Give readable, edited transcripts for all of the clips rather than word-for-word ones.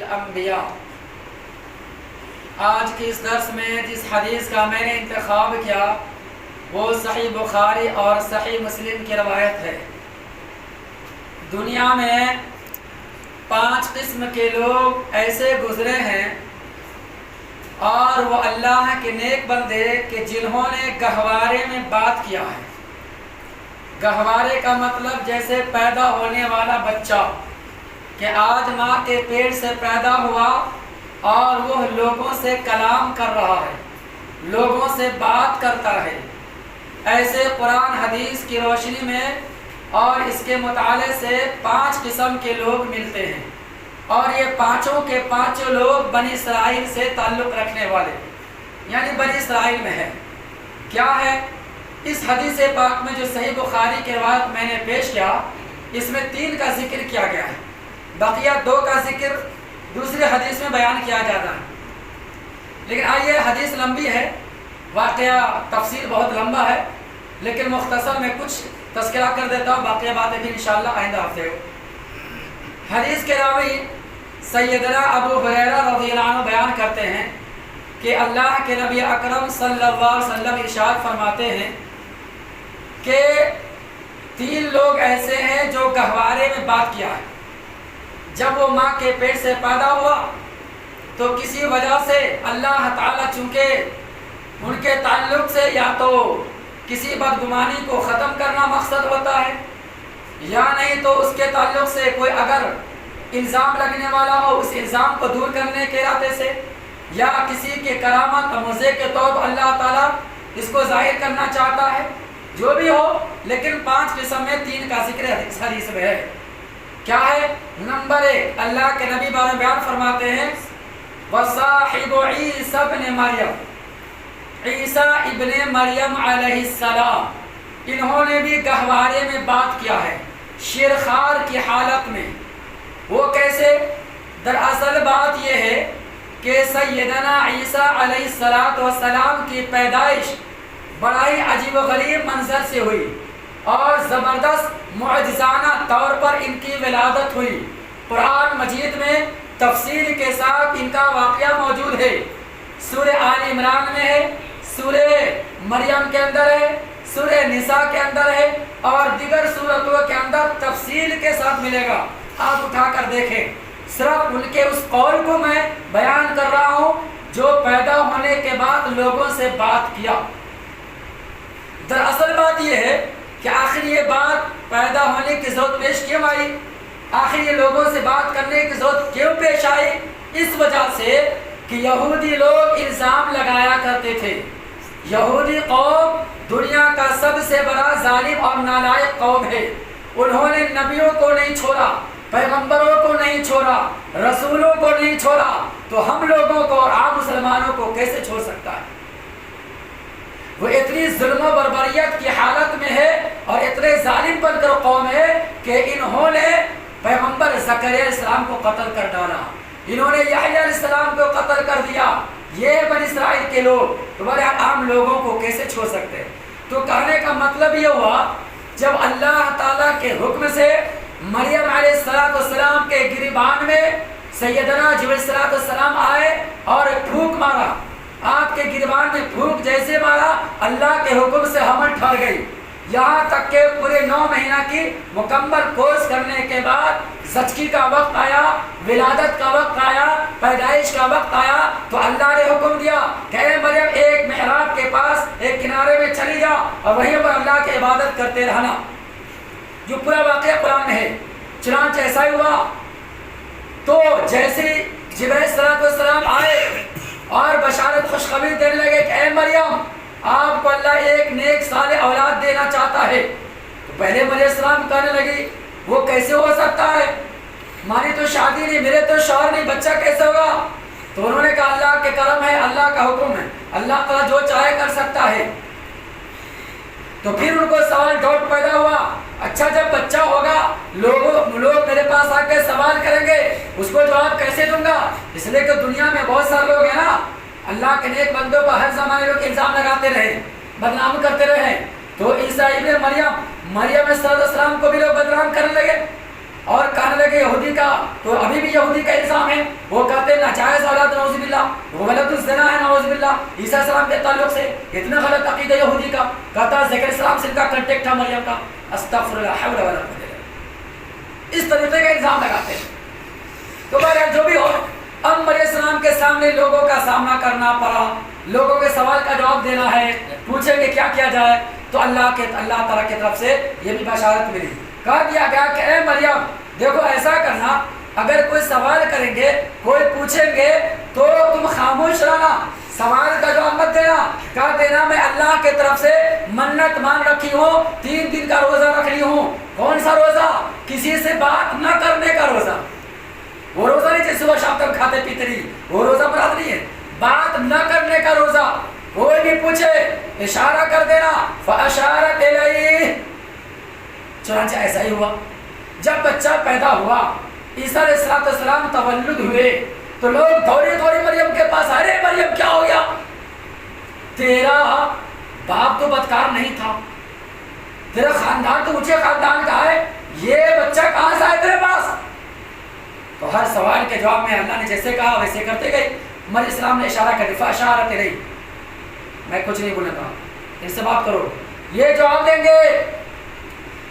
الانبیاء۔ آج کے اس درس میں جس حدیث کا میں نے انتخاب کیا وہ صحیح بخاری اور صحیح مسلم کی روایت ہے۔ دنیا میں 5 قسم کے لوگ ایسے گزرے ہیں اور وہ اللہ کے نیک بندے کہ جنہوں نے گہوارے میں بات کیا ہے۔ گہوارے کا مطلب جیسے پیدا ہونے والا بچہ کہ آج ماں کے پیٹ سے پیدا ہوا اور وہ لوگوں سے کلام کر رہا ہے، لوگوں سے بات کرتا ہے۔ ایسے قرآن حدیث کی روشنی میں اور اس کے مطالعے سے 5 قسم کے لوگ ملتے ہیں، اور یہ پانچوں کے پانچوں لوگ بنی اسرائیل سے تعلق رکھنے والے یعنی بنی اسرائیل میں ہے۔ کیا ہے؟ اس حدیث پاک میں جو صحیح بخاری کے روایت میں نے پیش کیا اس میں 3 کا ذکر کیا گیا ہے، بقیہ 2 کا ذکر دوسری حدیث میں بیان کیا جاتا ہے۔ لیکن آئیے، حدیث لمبی ہے، واقعہ تفسیر بہت لمبا ہے، لیکن مختصر میں کچھ تذکرہ کر دیتا ہوں، باقی باتیں بھی انشاءاللہ آئندہ ہفتے ہو۔ حدیث کے راوی سیدنا ابو ہریرہ رضی اللہ عنہ بیان کرتے ہیں کہ اللہ کے نبی اکرم صلی اللہ علیہ وسلم ارشاد فرماتے ہیں کہ 3 لوگ ایسے ہیں جو گہوارے میں بات کیا ہے۔ جب وہ ماں کے پیٹ سے پیدا ہوا تو کسی وجہ سے اللہ تعالیٰ چونکہ ان کے تعلق سے یا تو کسی بدگمانی کو ختم کرنا مقصد ہوتا ہے، یا نہیں تو اس کے تعلق سے کوئی اگر الزام لگنے والا ہو اس الزام کو دور کرنے کے ارادے سے، یا کسی کے کرامت اور معجزے کے طور پر اللہ تعالیٰ اس کو ظاہر کرنا چاہتا ہے، جو بھی ہو، لیکن 5 قسم میں 3 کا ذکر حدیث میں ہے۔ کیا ہے؟ نمبر 1، اللہ کے نبی بارے میں بیان فرماتے ہیں وَصَاحِبُ عِيسَى ابْنِ مریم، عیسیٰ ابن مریم علیہ السلام، انہوں نے بھی گہوارے میں بات کیا ہے، شیرخوار کی حالت میں۔ وہ کیسے؟ دراصل بات یہ ہے کہ سیدنا عیسیٰ علیہ السلام کی پیدائش بڑا ہی عجیب و غریب منظر سے ہوئی اور زبردست معجزانہ طور پر ان کی ولادت ہوئی۔ قرآن مجید میں تفصیل کے ساتھ ان کا واقعہ موجود ہے، سورہ آل عمران میں ہے، سورہ مریم کے اندر ہے، سورہ نساء کے اندر ہے، اور دیگر سورتوں کے اندر تفصیل کے ساتھ ملے گا۔ آپ اٹھا کر دیکھیں، صرف ان کے اس قول کو میں بیان کر رہا ہوں جو پیدا ہونے کے بعد لوگوں سے بات کیا۔ دراصل بات یہ ہے کہ آخر یہ بات پیدا ہونے کی ضرورت پیش کیوں آئی، آخر یہ لوگوں سے بات کرنے کی ضرورت کیوں پیش آئی؟ اس وجہ سے کہ یہودی لوگ الزام لگایا کرتے تھے۔ یہودی قوم دنیا کا سب سے بڑا ظالم اور نالائق قوم ہے۔ انہوں نے نبیوں کو نہیں چھوڑا، پیغمبروں کو نہیں چھوڑا، رسولوں کو نہیں چھوڑا، تو ہم لوگوں کو اور عام مسلمانوں کو کیسے چھوڑ سکتا ہے؟ وہ اتنی ظلم و بربریت کی حالت میں ہے اور اتنے ظالم بن کر قوم ہے کہ انہوں نے پیغمبر زکریا علیہ السلام کو قتل کر ڈالا، انہوں نے یحییٰ علیہ السلام کو قتل کر دیا۔ یہ بنی اسرائیل کے لوگ تمہارے عام لوگوں کو کیسے چھوڑ سکتے؟ تو کہنے کا مطلب یہ ہوا، جب اللہ تعالیٰ کے حکم سے مریم علیہ السلام کے گریبان میں سیدنا جبرائیل علیہ السلام آئے اور پھونک مارا، آپ کے گریبان میں پھونک جیسے مارا، اللہ کے حکم سے حمل ٹھہر گئی، یہاں تک کہ پورے 9 مہینہ کی مکمل کورس کرنے کے بعد زچگی کا وقت آیا، ولادت کا وقت آیا، پیدائش کا وقت آیا، تو اللہ نے حکم دیا کہ اے مریم ایک محراب کے پاس ایک کنارے میں چلی جا اور وہیں پر اللہ کی عبادت کرتے رہنا۔ جو پورا واقعہ قرآن میں ہے، چنانچہ ایسا ہی ہوا۔ تو جیسے جبرائیل علیہ السلام آئے اور بشارت خوشخبری دینے لگے کہ اے مریم آپ کو اللہ ایک نیک صالح اولاد دینا چاہتا ہے، تو پہلے مریم السلام کہنے لگی وہ کیسے ہو سکتا ہے، ہماری تو شادی نہیں، میرے تو شوہر نہیں، بچہ کیسے ہوگا؟ تو انہوں نے کہا اللہ کے کرم ہے، اللہ کا حکم ہے، اللہ تعالیٰ جو چاہے کر سکتا ہے۔ تو پھر ان کو سوال ڈاؤٹ پیدا ہوا، اچھا جب بچہ ہوگا لوگ میرے پاس آ کے سوال کریں گے، اس کو جواب کیسے دوں گا؟ اس لیے کہ دنیا میں بہت سارے لوگ ہیں نا، اللہ کے نیک بندوں پر ہر زمانے لوگ الزام لگاتے رہے، بدنام کرتے رہے۔ تو عیسیٰ ابن مریم علیہ السلام کو بھی لوگ بدنام کرنے لگے، اور کہنے لگے یہودی کا، تو ابھی بھی یہودی کا الزام ہے، وہ کہتے ہیں ناجائز اولاد نعوذ باللہ، وہ غلط الزنا ہے نعوذ باللہ عیسیٰ السلام کے تعلق سے، اتنا غلط عقیدہ یہودی کا، کہتا ہے زکریا السلام سے ان کا کنٹیکٹ تھا مریم کا، استغفر اللہ حول ولا قوت الا باللہ، اس طریقے کا الزام لگاتے ہیں۔ تو بہرحال جو بھی ہو، اب مریم السلام کے سامنے لوگوں کا سامنا کرنا پڑا، لوگوں کے سوال کا جواب دینا ہے، پوچھیں گے کیا کیا جائے، تو اللہ تعالیٰ کی طرف سے یہ بھی بشارت ملی، کہا دیا گیا کہ اے مریم دیکھو ایسا کرنا، اگر کوئی سوال کریں گے، کوئی پوچھیں گے تو تم خاموش رہنا، سوال کا جواب مت دینا، کہا دینا میں اللہ کے طرف سے منت مان رکھی ہوں، 3 دن کا روزہ رکھ لی ہوں۔ کون سا روزہ؟ کسی سے بات نہ کرنے کا روزہ، وہ روزہ نہیں جس صبح شام تک کھاتے پیتے رہی، وہ روزہ مراد نہیں ہے، بات نہ کرنے کا روزہ، کوئی بھی پوچھے اشارہ کر دینا، فاشارت الیہ، چنانچہ ایسا ہی ہوا۔ جب بچہ پیدا ہوا، عیسیٰ علیہ السلام تولد ہوئے، تو لوگ دوڑے مریم کے پاس، ارے مریم کیا ہو گیا؟ تیرا باپ تو بدکار نہیں تھا، تیرا خاندان تو اونچے خاندان کا ہے، یہ بچہ کہاں سے آئے تیرے پاس؟ تو ہر سوال کے جواب میں اللہ نے جیسے کہا ویسے کرتے گئے۔ مریم السلام نے اشارہ کر دیا، فاشارت الیہ، میں کچھ نہیں بولنے کا، ان سے بات کرو، یہ جواب دیں گے۔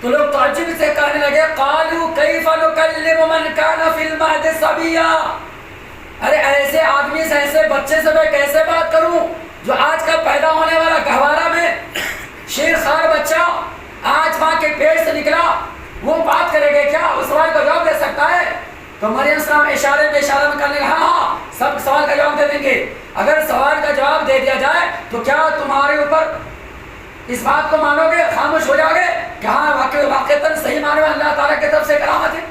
تو لوگ تعجب سے کہنے لگے، قالوا کیف نکلم من کان فی المہد صبیا، ارے ایسے آدمی سے، ایسے بچے سے میں کیسے بات کروں جو آج کا پیدا ہونے والا گہوارہ میں شیر خوار بچہ آج ماں کے پیٹ سے نکلا، وہ بات کرے گا کیا؟ اس سوال کا جواب دے سکتا ہے؟ تو مریم السلام اشارے میں کرنے لگا، ہاں سب سوال کا جواب دے دیں گے، اگر سوال کا جواب دے دیا جائے تو کیا تمہارے اوپر اس بات کو مانو گے، خاموش ہو جاؤ گے کہ ہاں واقعتاً صحیح معنی میں اللہ تعالیٰ کی طرف سے کرامت ہے؟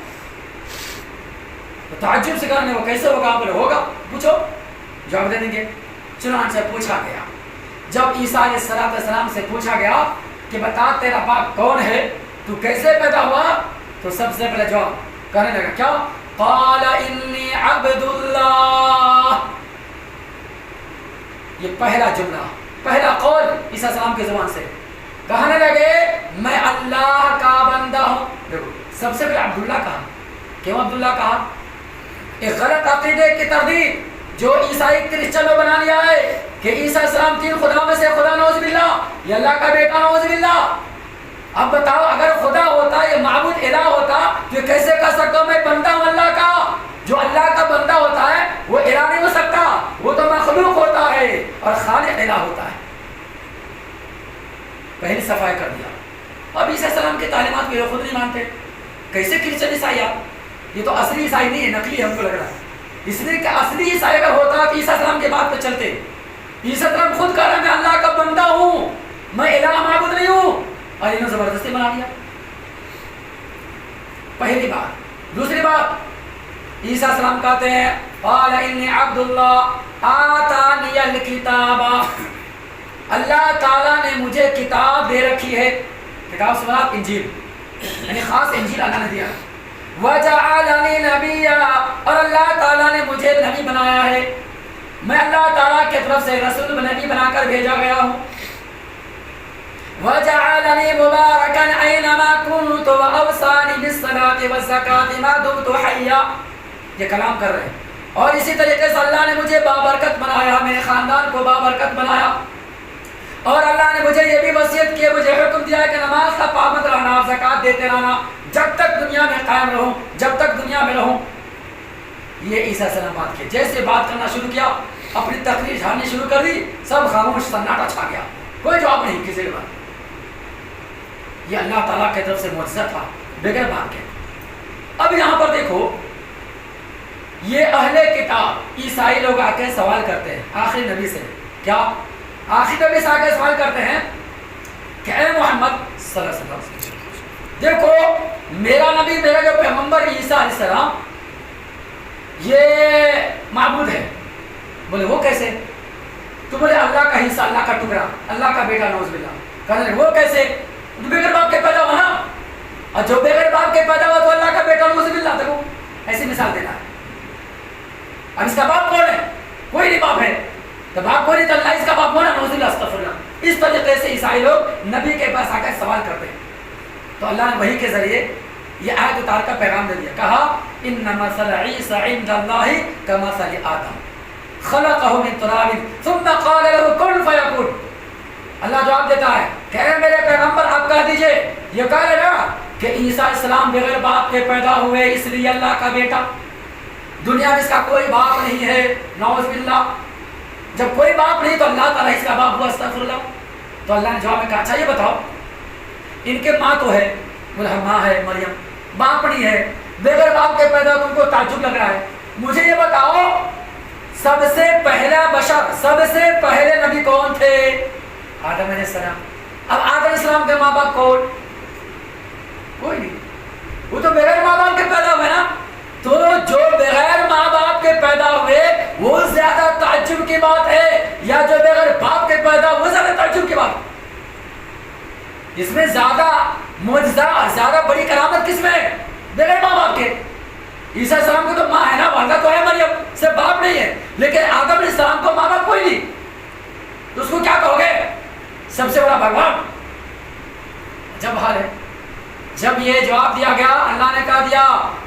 تو تعجب سے کرنے وہ کیسے ہوگا؟ بولے ہوگا، پوچھو، جواب دے دیں گے۔ چنانچہ پوچھا گیا، جب عیسیٰ علیہ السلام سے پوچھا گیا کہ بتا تیرا باپ کون ہے، تو کیسے پیدا ہوا، تو سب سے پہلے جواب کہنے لگا کیا؟ قال انی عبد اللہ، یہ پہلا جملہ، پہلا قول عیسیٰ السلام کی زبان سے، کہنے لگے میں اللہ کا بندہ ہوں۔ دیکھو سب سے پہلے عبداللہ کہا، کیوں عبداللہ کہا؟ ایک غلط عقیدے کی تردید جو عیسائی کرسچن نے بنا لیا ہے کہ عیسیٰ السلام 3 خدا میں سے خدا نعوذ باللہ، یہ اللہ کا بیٹا نعوذ باللہ۔ اب بتاؤ اگر خدا ہوتا، یہ معبود الہ ہوتا، تو یہ کیسے کہہ سکتا ہوں میں بندہ ہوں اللہ کا؟ جو اللہ کا بندہ ہوتا ہے وہ الہ نہیں ہو سکتا، وہ تو مخلوق ہوتا ہے، اور خالق الہ ہوتا ہے۔ پہلی صفائی کر دیا۔ اب عیسیٰ السلام کی تعلیمات کو یہ خود نہیں مانتے، کیسے کرسچن عیسائی آپ؟ یہ تو اصلی عیسائی نہیں ہے، نقلی ہم کو لگ رہا ہے، اس لیے کہ اصلی عیسائی اگر ہوتا کہ عیسیٰ السلام کے بات پہ چلتے۔ عیسیٰ السلام خود کہہ رہا ہے میں اللہ کا بندہ ہوں، میں الہ معبود نہیں ہوں، اور انہوں نے زبردستی بنا لیا۔ پہلی بات۔ دوسری بات، عیسیٰ السلام کہتے ہیں قال انی عبد اللہ آتانی الکتاب، اللہ تعالیٰ نے مجھے کتاب دے رکھی ہے، کتاب سے مراد انجیل، یعنی خاص انجیل اللہ نے دیا۔ وجعلنی نبیا، اور اللہ تعالیٰ نے مجھے نبی بنایا ہے، میں اللہ تعالیٰ کی طرف سے رسول نبی بنا کر بھیجا گیا ہوں۔ وجعلنی مبارکا اینما کنت واوصانی بالصلاۃ والزکاۃ ما دمت حیا، یہ کلام کر رہے ہیں۔ اور اسی طریقے سے اللہ نے مجھے بابرکت بنایا، میرے خاندان کو بابرکت بنایا، اور اللہ نے مجھے یہ بھی وصیت کی، مجھے حکم دیا کہ نماز کا پابند رہنا، زکوٰۃ دیتے رہنا، جب تک دنیا میں قائم رہوں، جب تک دنیا میں رہوں۔ یہ عیسیٰ علیہ السلام بات کی، جیسے بات کرنا شروع کیا، اپنی تقریر جھاڑنی شروع کر دی، سب خاموش، سناٹا چھا گیا، کوئی جواب نہیں کسی کے بات۔ یہ اللہ تعالیٰ کی طرف سے معجزہ تھا، بغیر بات کے۔ اب یہاں پر دیکھو، یہ اہل کتاب عیسائی لوگ آ کے سوال کرتے ہیں آخری نبی سے، کیا؟ آخری نبی سے آ کے سوال کرتے ہیں کہ اے محمد صلی اللہ علیہ وسلم، دیکھو میرا نبی، میرا جو پیغمبر عیسیٰ علیہ السلام، یہ معبود ہے۔ بولے وہ کیسے؟ تو بولے اللہ کا حصہ، اللہ کا ٹکڑا، اللہ کا بیٹا نعوذ باللہ۔ کہنے لگے وہ کیسے؟ تو بغیر باپ کے پیدا ہوا نا، اور جو بغیر باپ کے پیدا ہوا تو اللہ کا بیٹا نعوذ باللہ۔ دیکھو ایسی مثال دینا ہے۔ اب اس کا باپ کون ہے؟ کوئی نہیں باپ ہے، تو باپ کوئی نہیں تو اللہ اس کا باپ ہونا، نعوذ باللہ، استغفر اللہ۔ اس طریقے سے عیسائی لوگ نبی کے پاس آ کر سوال کرتے ہیں، تو اللہ نے وحی کے ذریعے یہ آیت اتار کا پیغام دے دیا، کہا ان مثل عیسی عند اللہ کمثل آدم خلقہ من تراب ثم قال له کن فیکون۔ اللہ جواب دیتا ہے کہ اے میرے پیغمبر آپ کہہ دیجئے، یہ کہہ رہے نا کہ عیسیٰ السلام بغیر باپ کے پیدا ہوئے اس لیے اللہ کا بیٹا، دنیا میں اس کا کوئی باپ نہیں ہے، نعوذ باللہ۔ جب کوئی باپ نہیں تو اللہ تعالیٰ اس کا باپ ہوا، استغفر اللہ۔ تو اللہ نے جواب میں کہا اچھا یہ بتاؤ، ان کے ماں تو ہے، بولا ماں ہے مریم، باپ نہیں ہے، بغیر باپ کے پیدا، تم کو تعجب لگ رہا ہے، مجھے یہ بتاؤ سب سے پہلا بشر، سب سے پہلے نبی کون تھے؟ آدم علیہ السلام۔ اب آدم علیہ السلام کے ماں باپ کون؟ کوئی نہیں، وہ تو بغیر ماں باپ کے پیدا ہوئے نا۔ تو جو بغیر ماں باپ کے پیدا ہوئے وہ زیادہ تعجب کی بات ہے، یا جو بغیر باپ کے پیدا وہ زیادہ تعجب کی بات؟ اس میں زیادہ معجزہ اور زیادہ بڑی کرامت کس میں ہے؟ بغیر ماں باپ کے۔ عیسیٰ السلام کو تو ماں ہے نا، والدہ تو ہے مریم، سے باپ نہیں ہے، لیکن آدم علیہ السلام کو ماں باپ کوئی نہیں، تو اس کو کیا کہو گے؟ سب سے بڑا بھگوان۔ جب حال ہے، جب یہ جواب دیا گیا، اللہ نے کہا دیا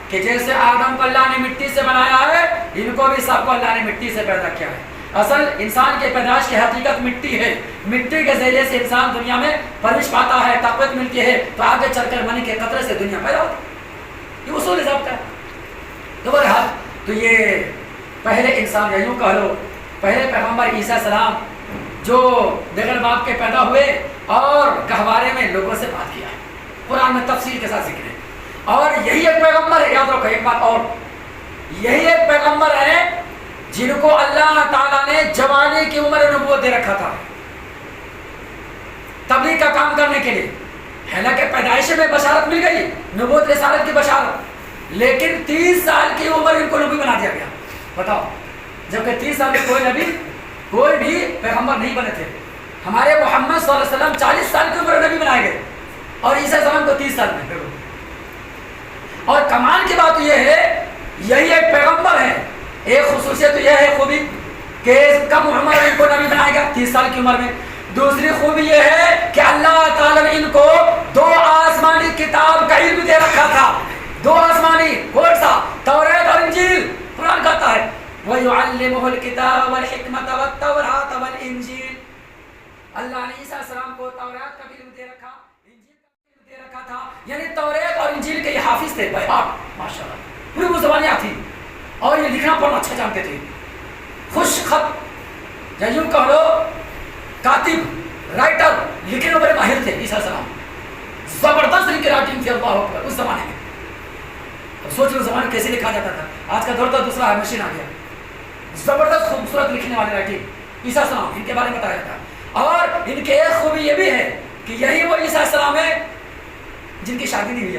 کہ جیسے آدم کو اللہ نے مٹی سے بنایا ہے، ان کو بھی سب کو اللہ نے مٹی سے پیدا کیا ہے۔ اصل انسان کے پیدائش کی حقیقت مٹی ہے، مٹی کے ذریعے سے انسان دنیا میں پرورش پاتا ہے، طاقت ملتی ہے، تو آگے چل کر منی کے قطرے سے دنیا پیدا ہوتی ہے، یہ اصول ضابطہ ہے۔ تو بہرحال تو یہ پہلے انسان، یا یوں کہہ لو پہلے پیغمبر عیسیٰ السلام جو بغیر باپ کے پیدا ہوئے اور گہوارے میں لوگوں سے بات کیا ہے، قرآن میں تفصیل کے ساتھ ذکر ہے۔ اور یہی ایک پیغمبر ہے، یاد رکھو ایک بات اور، یہی ایک پیغمبر ہے جن کو اللہ تعالیٰ نے جوانی کی عمر نبوت دے رکھا تھا تبلیغ کا کام کرنے کے لیے۔ حالانکہ پیدائش میں بشارت مل گئی، نبوت رسالت کی بشارت، لیکن 30 سال کی عمر ان کو نبی بنا دیا گیا۔ بتاؤ، جبکہ 30 سال میں کوئی نبی، کوئی بھی پیغمبر نہیں بنے تھے۔ ہمارے محمد صلی اللہ علیہ وسلم 40 سال کی عمر نبی بنائے گئے، اور عیسیٰ السلام کو 30 سال میں۔ اور کمال کی بات یہ ہے، یہی ایک پیغمبر ہے، ایک خصوصیت تو یہ ہے خوبی کہ کم عمر میں ان کو نبی بنایا گیا، 30 سال کی عمر میں۔ دوسری خوبی یہ ہے کہ اللہ تعالیٰ نے ان کو 2 آسمانی کتاب کا علم دے رکھا تھا۔ 2 آسمانی، کون سا؟ توریت اور انجیل۔ قرآن کہتا ہے وَيُعَلِّمُهُ الْكِتَابَ وَالْحِكْمَةَ وَالتَّوْرَاةَ وَالْإِنجِيلَ۔ اللہ نے عیسیٰ السلام کو توریت کا بھی علم دے رکھا، انجیل کا بھی علم دے رکھا تھا، یعنی توریت اور انجیل کے یہ حافظ تھے، بہار ماشاءاللہ، پوری وہ زبانیں آتی اور یہ لکھنا پڑھنا اچھا جانتے تھے۔ خوش خط، یا یوں کہہ لو کاتب، رائٹر، لکھنے میں بڑے ماہر تھے عیسیٰ السلام، زبردست لکھ رائٹنگ تھی، اللہ اکبر، اس زمانے میں۔ اب سوچ لو زمانے کیسے لکھا جاتا تھا، آج کا دور تو دوسرا ہے، مشین آ گیا۔ زبردست خوبصورت لکھنے والے رائٹنگ عیسیٰ السلام، ان کے بارے میں بتایا جاتا ہے۔ اور ان کے ایک خوبی یہ بھی ہے کہ یہی وہ عیسیٰ السلام ہے جن کی شادی نہیں ہوئی،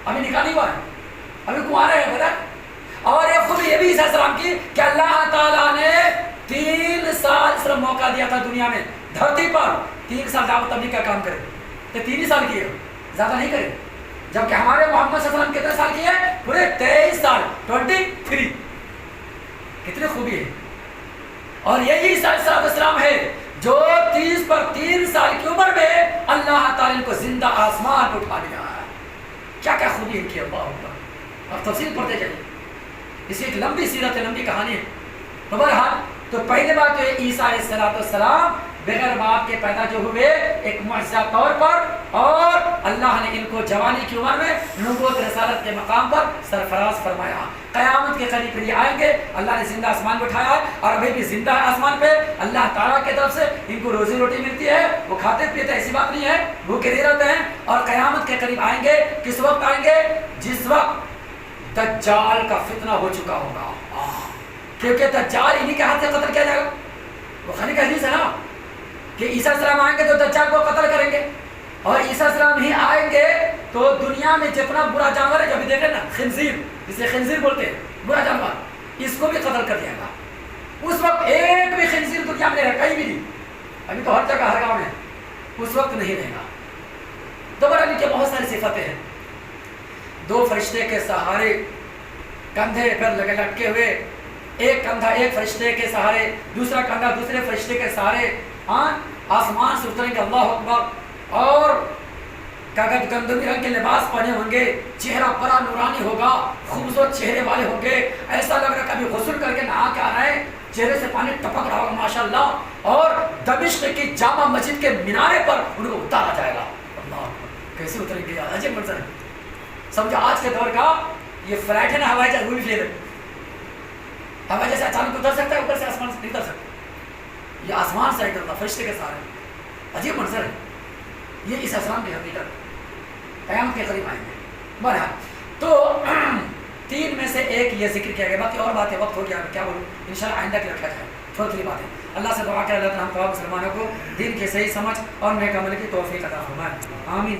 ابھی نکاح نہیں ہوا ہے، ابھی کنوارے ہیں، پتہ۔ اور ایک خوبی یہ بھی عیسیٰ السلام کی کہ اللہ تعالیٰ نے 3 سال صرف موقع دیا تھا دنیا میں، دھرتی پر 3 سال دعوت تبلیغ کا کام کرے، تو 3 ہی سال کیے، زیادہ نہیں کرے۔ جبکہ ہمارے محمد صلی اللہ علیہ وسلم کتنے سال کیے؟ پورے 23 سال، 23۔ کتنی خوبی ہے۔ اور یہی عیسیٰ علیہ السلام ہے جو 30 پر 3 سال کی عمر میں اللہ تعالیٰ نے کو زندہ آسمان کو اٹھا دیا ہے۔ کیا کیا خوبی ان کی، اللہ اکبر۔ اور تفصیل پڑھتے جائیے، اس کی ایک لمبی سیرت ہے، لمبی کہانی ہے۔ تو بہرحال تو پہلے بات تو عیسیٰ علیہ السلام بغیر باپ کے پیدا جو ہوئے ایک معجزہ طور پر، اور اللہ نے ان کو جوانی کی عمر میں نبوت رسالت کے مقام پر سرفراز فرمایا۔ قیامت کے قریب یہ آئیں گے، اللہ نے زندہ آسمان پہ اٹھایا ہے، اور ابھی بھی زندہ ہے آسمان پہ، اللہ تعالیٰ کی طرف سے ان کو روزی روٹی ملتی ہے، وہ کھاتے پیتے، ایسی بات نہیں ہے، بھوکے نہیں رہتے ہیں۔ اور قیامت کے قریب آئیں گے، کس وقت آئیں گے؟ جس وقت دجال کا فتنہ ہو چکا ہوگا، کیونکہ دجال انہی کے ہاتھ سے قتل کیا جائے گا۔ بخاری کا حدیث ہے نا کہ عیسیٰ السلام آئیں گے تو دجال کو قتل کریں گے، اور عیسیٰ السلام ہی آئیں گے تو دنیا میں جتنا برا جانور ہے، جو ابھی دیکھیں نا خنزیر، جسے خنزیر بولتے ہیں، برا جانور، اس کو بھی قتل کر دیا گا۔ اس وقت ایک بھی خنزیر دنیا میں نہیں رہے، کہیں بھی نہیں، ابھی تو ہر جگہ ہر گاؤں میں، اس وقت نہیں رہے گا۔ دوبارہ ان کے بہت ساری صفتیں ہیں۔ 2 فرشتے کے سہارے، کندھے پر لگے لٹکے ہوئے، ایک کندھا ایک فرشتے کے سہارے، دوسرا کندھا دوسرے فرشتے کے سہارے، آسمان سے اتریں گے، اللہ اکبر۔ اور کاغذ گندمی رنگ کے لباس پہنے ہوں گے، چہرہ بڑا نورانی ہوگا، خوبصورت چہرے والے ہوں گے، ایسا لگ رہا ہے کبھی غسل کر کے نہا کے آ رہے ہیں، چہرے سے پانی ٹپک رہا ہوگا ماشاءاللہ، اور دمشق کی جامع مسجد کے مینارے پر ان کو اتارا جائے گا۔ اللہ کیسے اتریں گے یار، عجیب منظر ہے۔ سمجھو آج کے دور کا یہ فلائٹ ہے نا، ہوائی جہاز، وہ بھی فیل ہے۔ ہوائی جہاز اچانک اتر سکتا ہے، اوپر سے آسمان سے نہیں اتر سکتا، یہ آسمان سے اترتا فرشتے کے سارے، عجیب منظر ہے۔ یہ اس اسلام کی حقیقت قیامت کے قریب آئیں گے۔ بہرحال تو 3 میں سے ایک یہ ذکر کیا گیا، باقی اور باتیں وقت ہو گیا کیا بولوں، انشاءاللہ آئندہ کی رکھا جائے، تھوڑی باتیں۔ اللہ سے دعا کرے اللہ تعالیٰ ہم تمام مسلمانوں کو دین کی صحیح سمجھ اور نیک عمل کی توفیق عطا فرمائے، آمین۔